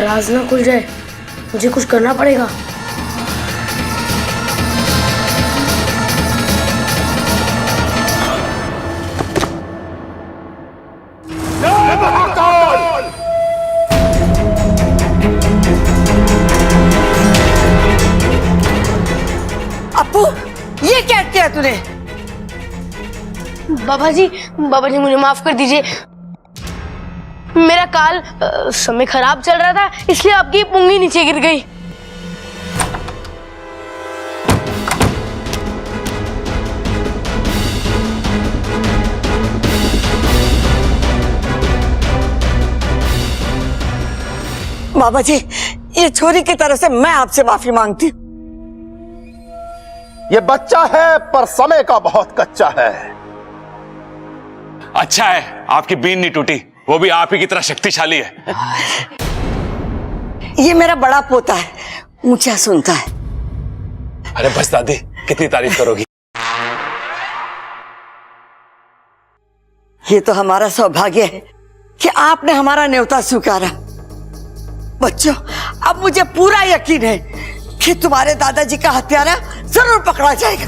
राज ना खुल जाए, मुझे कुछ करना पड़ेगा। अपू, ये क्या किया तूने? बाबा जी मुझे माफ कर दीजिए। मेरा काल समय खराब चल रहा था, इसलिए आपकी पुंगी नीचे गिर गई। बाबा जी, ये छोरी की तरफ से मैं आपसे माफी मांगती हूँ। ये बच्चा है पर समय का बहुत कच्चा है। अच्छा है आपकी बीन नहीं टूटी, वो भी आप ही की तरह शक्तिशाली है। ये मेरा बड़ा पोता है, ऊंचा सुनता है। अरे बस दादी, कितनी तारीफ करोगी। ये तो हमारा सौभाग्य है कि आपने हमारा न्योता स्वीकारा। बच्चों, अब मुझे पूरा यकीन है कि तुम्हारे दादाजी का हत्यारा जरूर पकड़ा जाएगा।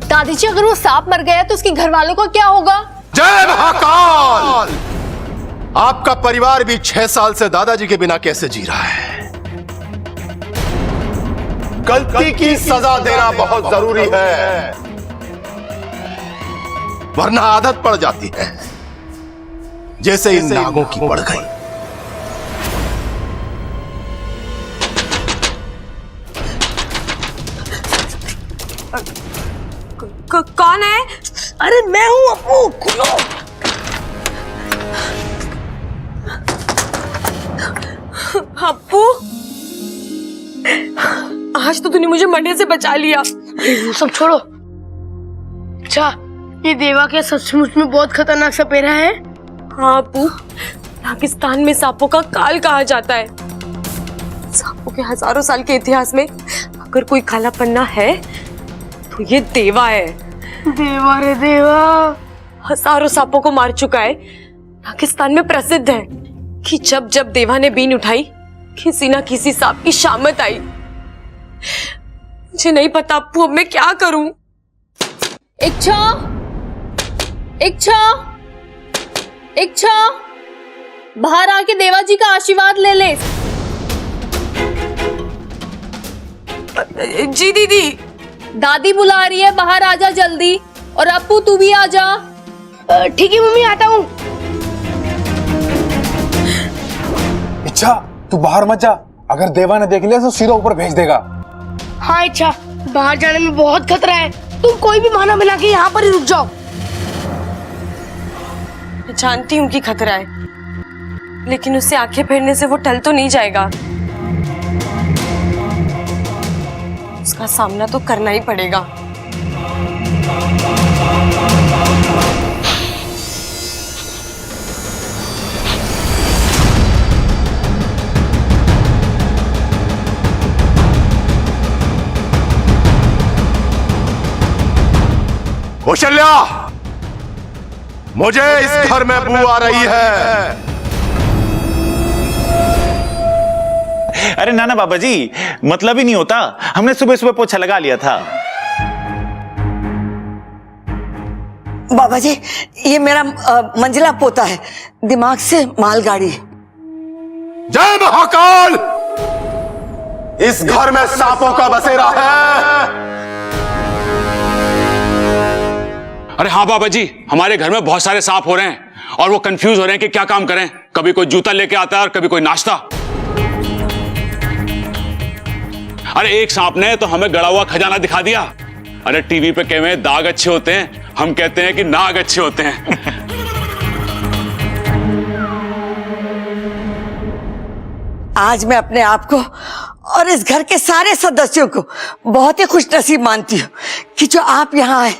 दादी जी, अगर वो सांप मर गया तो उसके घर वालों का क्या होगा? जय महाकाल! आपका परिवार भी 6 साल से दादाजी के बिना कैसे जी रहा है। गलती की सजा देना बहुत जरूरी है, वरना आदत पड़ जाती है, जैसे इन नागों की पड़ गई। कौन है? अरे मैं हूं अपू, खुलो। अपू, आज तो तूने मुझे मरने से बचा लिया। वो सब छोड़ो। अच्छा, ये देवा क्या सचमुच में बहुत खतरनाक सपेरा है? हाँ अपू, पाकिस्तान में सांपों का काल कहा जाता है। सांपों के हजारों साल के इतिहास में अगर कोई काला पन्ना है तो ये देवा है। देवा रे देवा, हजारों सांपों को मार चुका है। पाकिस्तान में प्रसिद्ध है कि जब जब देवा ने बीन उठाई, किसी ना किसी सांप की शामत आई। मुझे नहीं पता अपू, अब मैं क्या करूं। इच्छा, बाहर आके देवा जी का आशीर्वाद ले ले। जी दीदी। दादी बुला रही है, बाहर आजा जल्दी। और अपू तू भी आजा। ठीक है मम्मी, आता हूँ। इच्छा, तू बाहर मत जा, अगर देवा ने देख लिया तो सीधा ऊपर भेज देगा। हाँ इच्छा, बाहर जाने में बहुत खतरा है, तुम कोई भी बहाना बना के यहाँ पर ही रुक जाओ। मैं जानती हूँ कि खतरा है, लेकिन उससे आंखें फेरने से वो टल तो नहीं जाएगा। उसका सामना तो करना ही पड़ेगा। कौशल्या, मुझे इस घर में बू आ रही है। अरे ना बाबा जी, मतलब ही नहीं होता, हमने सुबह सुबह पोछा लगा लिया था। बाबा जी, ये मेरा मंजिला पोता है, दिमाग से मालगाड़ी। जय महाकाल! इस घर में सांपों का बसेरा है। अरे हाँ बाबा जी, हमारे घर में बहुत सारे सांप हो रहे हैं और वो कंफ्यूज हो रहे हैं कि क्या काम करें। कभी कोई जूता लेके आता है और कभी कोई नाश्ता। अरे एक सांप ने तो हमें गड़ा हुआ खजाना दिखा दिया। अरे टीवी पे कहे दाग अच्छे होते हैं, हम कहते हैं कि नाग अच्छे होते हैं। आज मैं अपने आप को और इस घर के सारे सदस्यों को बहुत ही खुशनसीब मानती हूँ कि जो आप यहाँ आए।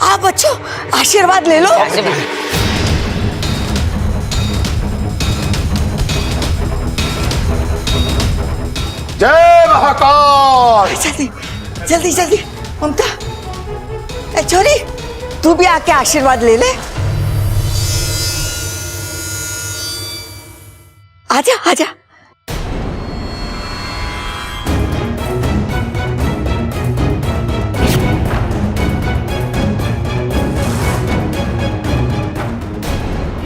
आप बच्चों आशीर्वाद ले लो। जय महाकाल! जल्दी जल्दी जल्दी, ममता, ए छोरी, तू भी आके आशीर्वाद ले ले। आजा आजा।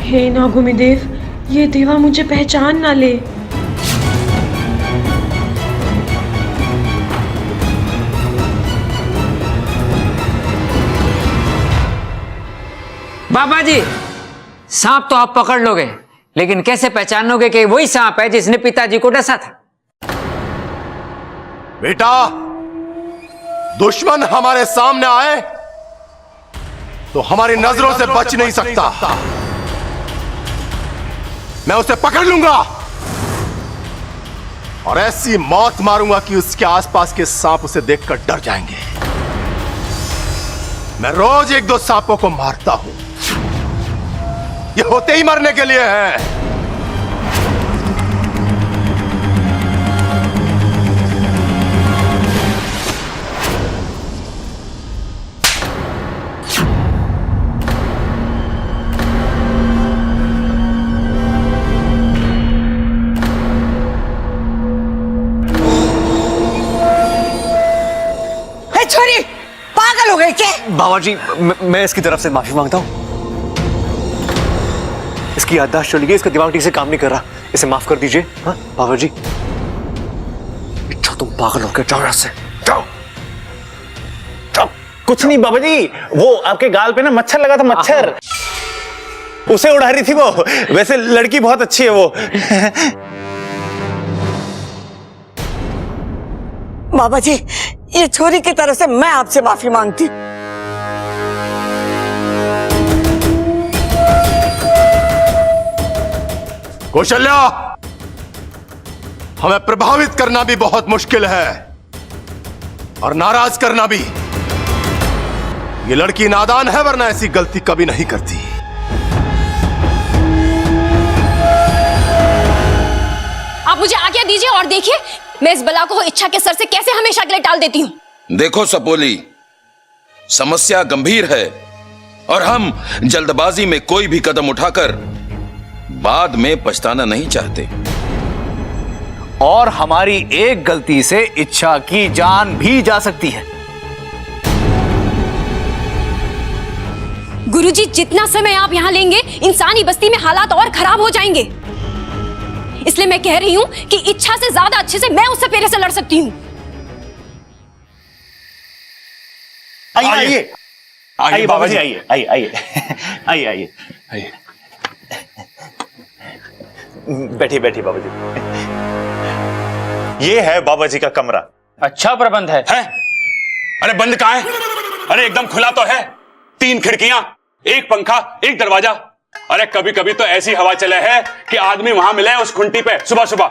हे नागुमी देव, ये देवा मुझे पहचान ना ले। बाबा जी, सांप तो आप पकड़ लोगे, लेकिन कैसे पहचानोगे कि वही सांप है जिसने पिताजी को डसा था? बेटा, दुश्मन हमारे सामने आए तो हमारी नजरों से बच नहीं सकता। मैं उसे पकड़ लूंगा और ऐसी मौत मारूंगा कि उसके आसपास के सांप उसे देखकर डर जाएंगे। मैं रोज 1-2 सांपों को मारता हूं, ये होते ही मरने के लिए है। छोरी पागल हो गई क्या? बाबा जी, मैं इसकी तरफ से माफी मांगता हूँ। इसकी याददाश्त चली गई, इसका दिमाग ठीक से काम नहीं कर रहा, इसे माफ कर दीजिए। हाँ बाबा जी। अच्छा तुम पागल हो गए, जाओ यहाँ से, जाओ जाओ। कुछ नहीं बाबा जी, वो आपके गाल पे ना मच्छर लगा था, मच्छर उसे उड़ा रही थी वो। वैसे लड़की बहुत अच्छी है वो। बाबा जी, ये छोरी की तरफ से मैं आपसे माफी मांगती। कौशल्या, हमें प्रभावित करना भी बहुत मुश्किल है और नाराज करना भी। ये लड़की नादान है, वरना ऐसी गलती कभी नहीं करती। आप मुझे आज्ञा दीजिए और देखिए मैं इस बला को इच्छा के सर से कैसे हमेशा के लिए टाल देती हूँ। देखो सपोली, समस्या गंभीर है और हम जल्दबाजी में कोई भी कदम उठाकर बाद में पछताना नहीं चाहते। और हमारी एक गलती से इच्छा की जान भी जा सकती है। गुरुजी, जितना समय आप यहाँ लेंगे इंसानी बस्ती में हालात और खराब हो जाएंगे। इसलिए मैं कह रही हूँ कि इच्छा से ज्यादा अच्छे से मैं उससे पेरे से लड़ सकती हूँ। आइए आइए बाबा जी, आइए आइए आइए आइए आइए आइए। बैठिए बैठिए बाबा जी। ये है बाबा जी का कमरा। अच्छा प्रबंध है? अरे बंद कहाँ है? अरे एकदम खुला तो है। 3 खिड़कियां, 1 पंखा, 1 दरवाजा। अरे कभी कभी तो ऐसी हवा चले है कि आदमी वहां मिले उस खुंटी पे सुबह सुबह।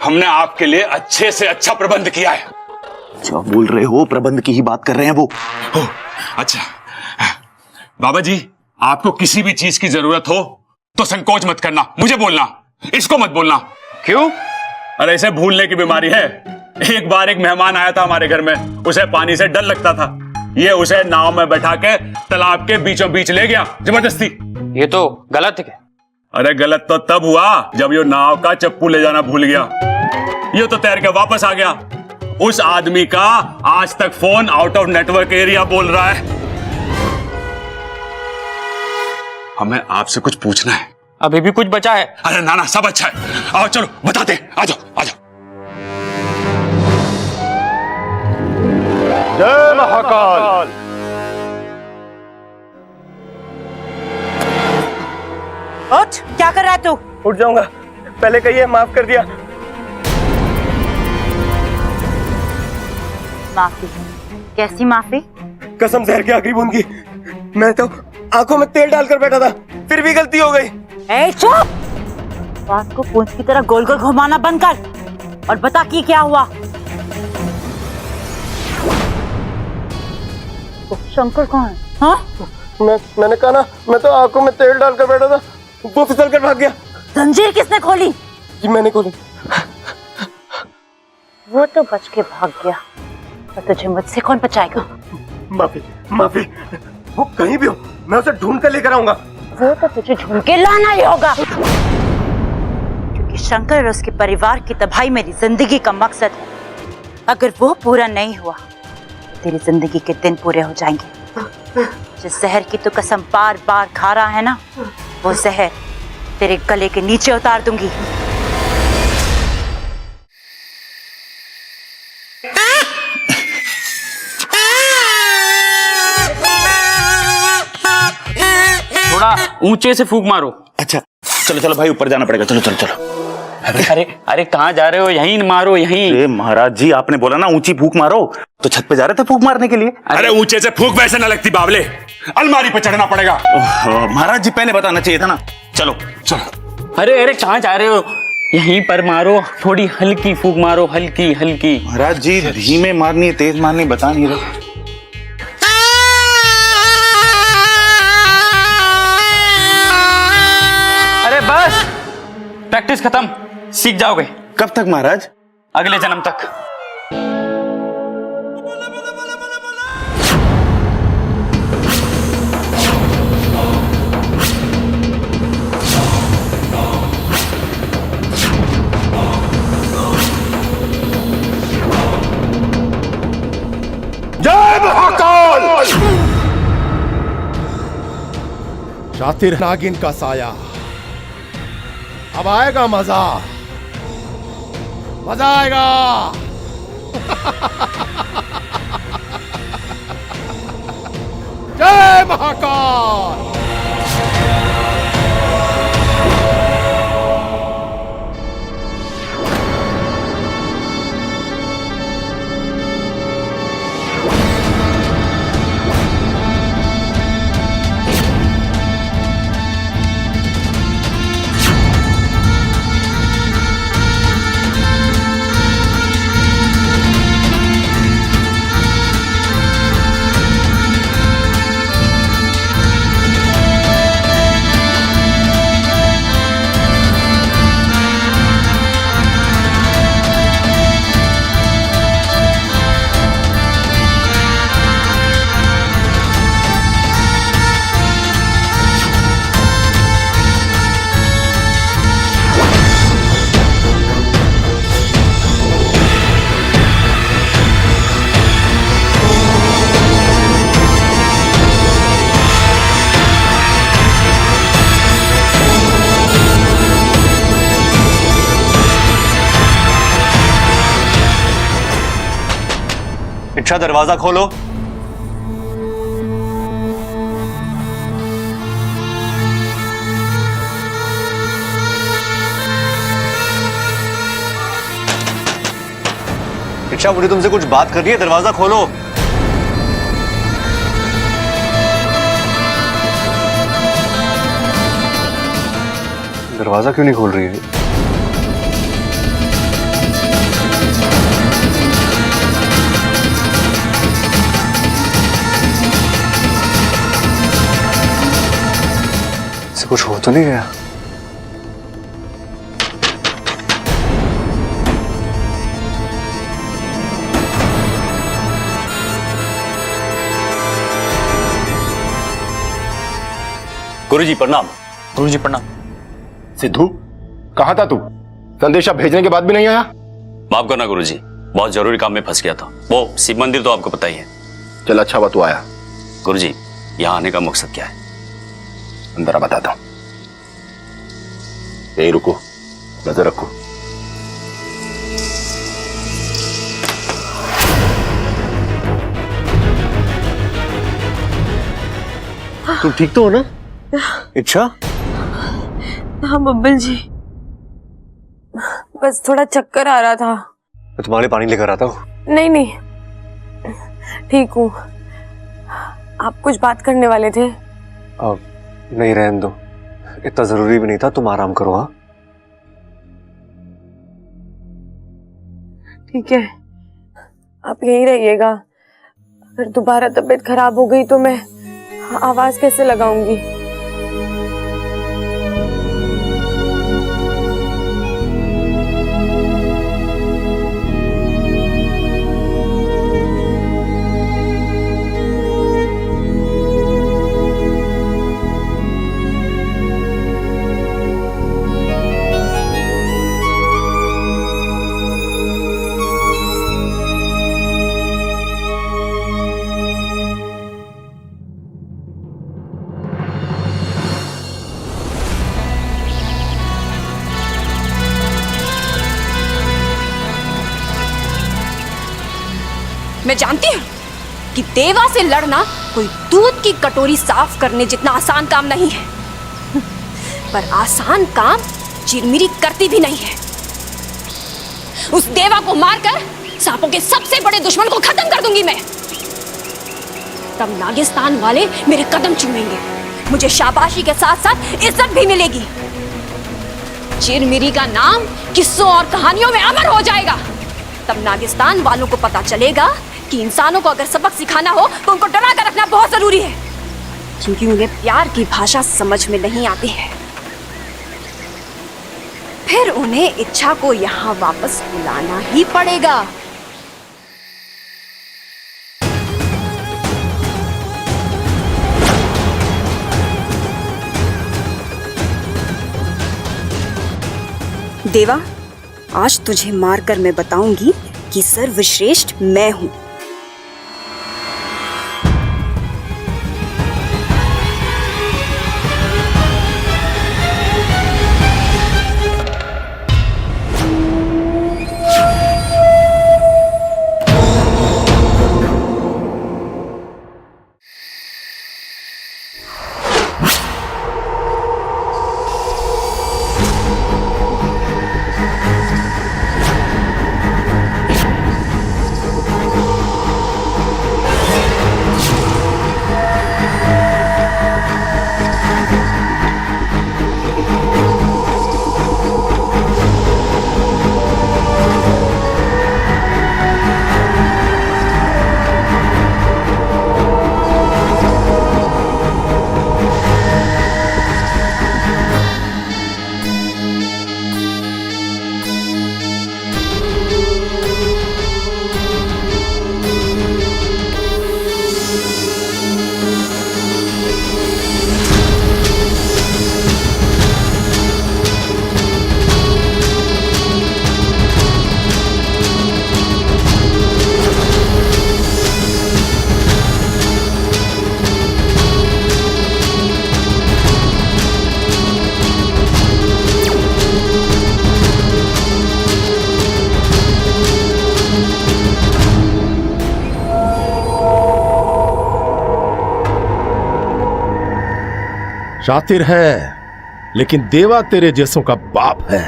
हमने आपके लिए अच्छे से अच्छा प्रबंध किया है। जो बोल रहे हो, प्रबंध की ही बात कर रहे हैं वो। अच्छा बाबा जी, आपको किसी भी चीज की जरूरत हो तो संकोच मत करना, मुझे बोलना, इसको मत बोलना। क्यों? अरे इसे भूलने की बीमारी है। एक बार एक मेहमान आया था हमारे घर में, उसे पानी से डर लगता था। ये उसे नाव में बैठा के तालाब के बीचों बीच ले गया जबरदस्ती। ये तो गलत है। अरे गलत तो तब हुआ जब ये नाव का चप्पू ले जाना भूल गया। ये तो तैर के वापस आ गया। उस आदमी का आज तक phone out of network area बोल रहा है। हमें आपसे कुछ पूछना है। अभी भी कुछ बचा है? अरे ना ना, सब अच्छा है। आओ चलो बताते, आ जाओ आ जाओ। जय महाकाल। उठ, क्या कर रहा है तू? उठ जाऊंगा, पहले कहिए माफ कर दिया। माफी? कैसी माफी? कसम जहर की आखिरी बूंद की। मैं तो आंखों में तेल डालकर बैठा था, फिर भी गलती हो गई। ए चुप! बात को पूंछ की तरह गोल गोल घुमाना बंद कर और बता कि क्या हुआ। शंकर कौन है? हाँ? मैंने कहा ना, मैं तो आंखों में तेल डालकर बैठा था, वो फिसल कर भाग गया। जंजीर किसने खोली? जी मैंने खोली। वो तो बच के भाग गया, और तुझे मुझसे कौन बचाएगा? माफी माफी, वो कहीं भी हो मैं उसे ढूंढ कर लेकर आऊंगा। वो तो तुझे ढूंढ के लाना ही होगा। शंकर और उसके परिवार की तबाही मेरी जिंदगी का मकसद है। अगर वो पूरा नहीं हुआ, तेरी जिंदगी के दिन पूरे हो जाएंगे। जिस जहर की तू कसम बार बार खा रहा है ना, वो जहर तेरे गले के नीचे उतार दूंगी। थोड़ा ऊंचे से फूंक मारो। अच्छा चलो चलो भाई, ऊपर जाना पड़ेगा। चलो चलो चलो। अरे अरे कहाँ जा रहे हो? यहीं मारो, यहीं। अरे महाराज जी, आपने बोला ना ऊंची फूंक मारो, तो छत पे जा रहे थे फूंक मारने के लिए। अरे ऊंचे से फूंक वैसे ना लगती बावले, अलमारी पे चढ़ना पड़ेगा। महाराज जी पहले बताना चाहिए था ना। चलो चलो। अरे अरे कहाँ जा रहे हो? यहीं पर मारो, थोड़ी हल्की फूंक मारो, हल्की हल्की। महाराज जी धीमे मारनी है, तेज मारनी बता नहीं रहे। अरे बस, प्रैक्टिस खत्म, सीख जाओगे। कब तक महाराज? अगले जन्म तक। जय महाकाल! शातिर नागिन का साया, अब आएगा मजा, मजा आएगा। जय महाकाल! इच्छा दरवाजा खोलो। इच्छा मुझे तुमसे कुछ बात करनी है, दरवाजा खोलो। दरवाजा क्यों नहीं खोल रही है? कुछ हो तो नहीं गया? गुरुजी प्रणाम। गुरुजी प्रणाम। सिद्धू, कहाँ था तू? संदेशा भेजने के बाद भी नहीं आया? माफ करना गुरुजी, बहुत जरूरी काम में फंस गया था। वो शिव मंदिर तो आपको पता ही है। चल अच्छा हुआ तू आया। गुरुजी, यहाँ आने का मकसद क्या है? अंदर आ, बताता हूं। यही रुको, नजर रखो। तुम ठीक तो हो ना? इच्छा? हाँ बब्बल जी, बस थोड़ा चक्कर आ रहा था। मैं तुम्हारे पानी लेकर आता हूँ। नहीं नहीं, ठीक हूँ। आप कुछ बात करने वाले थे? नहीं, रहने दो, इतना जरूरी भी नहीं था। तुम आराम करो। हाँ ठीक है, आप यहीं रहिएगा। अगर दोबारा तबीयत खराब हो गई तो मैं आवाज कैसे लगाऊंगी? मैं जानती हूँ कि देवा से लड़ना कोई दूध की कटोरी साफ करने जितना आसान काम नहीं है, पर आसान काम चिरमिरी करती भी नहीं है। उस देवा को मारकर सांपों के सबसे बड़े दुश्मन को खत्म कर दूंगी मैं। तब नागिस्तान वाले मेरे कदम चूमेंगे, मुझे शाबाशी के साथ साथ इज्जत भी मिलेगी। चिरमिरी का नाम किस्सों और कहानियों में अमर हो जाएगा। तब नागिस्तान वालों को पता चलेगा कि इंसानों को अगर सबक सिखाना हो तो उनको डरा कर रखना बहुत जरूरी है, क्योंकि उन्हें प्यार की भाषा समझ में नहीं आती है। फिर उन्हें इच्छा को यहाँ वापस बुलाना ही पड़ेगा। देवा, आज तुझे मारकर मैं बताऊंगी कि सर्वश्रेष्ठ मैं हूं। शातिर है, लेकिन देवा तेरे जैसों का बाप है।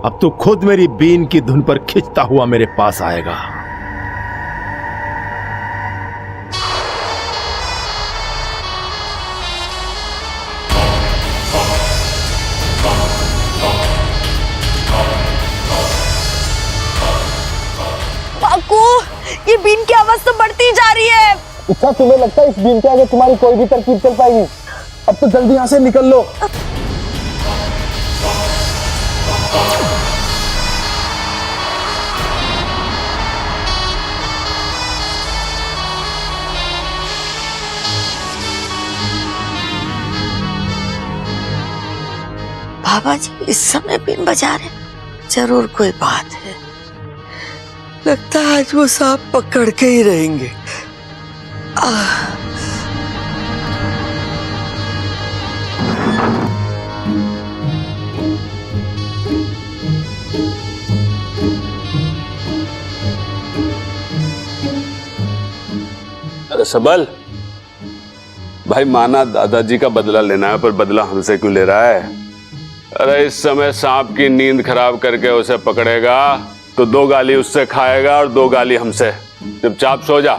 अब तू खुद मेरी बीन की धुन पर खिंचता हुआ मेरे पास आएगा। पाकू, ये बीन की आवाज तो बढ़ती जा रही है। इच्छा, तुम्हें लगता है इस बीन के आगे तुम्हारी कोई भी तरकीब चल पाएगी? अब तो जल्दी यहाँ से निकल लो। बाबा जी इस समय बीन बजा रहे, जरूर कोई बात है। लगता है आज वो सांप पकड़ के ही रहेंगे। अरे सबल भाई, माना दादाजी का बदला लेना है, पर बदला हमसे क्यों ले रहा है? अरे इस समय सांप की नींद खराब करके उसे पकड़ेगा तो 2 गाली उससे खाएगा और 2 गाली हमसे। चुपचाप सो जा।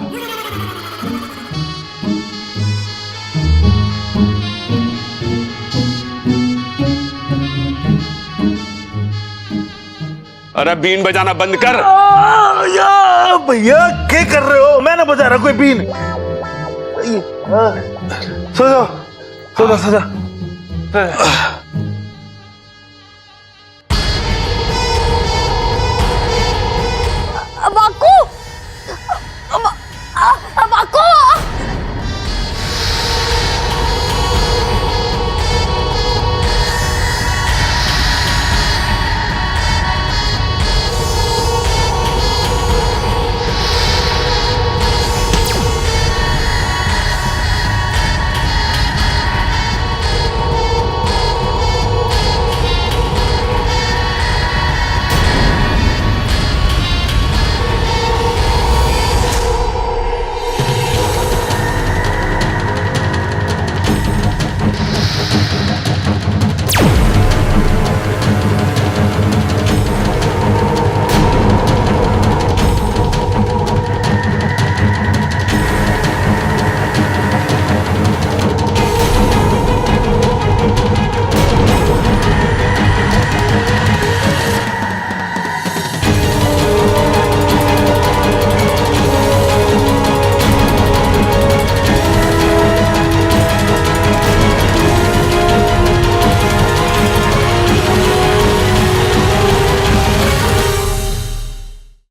अरे बीन बजाना बंद कर। भैया क्या कर रहे हो? मैं ना बजा रहा कोई बीन। सो जाओ, सो जा, सो जा।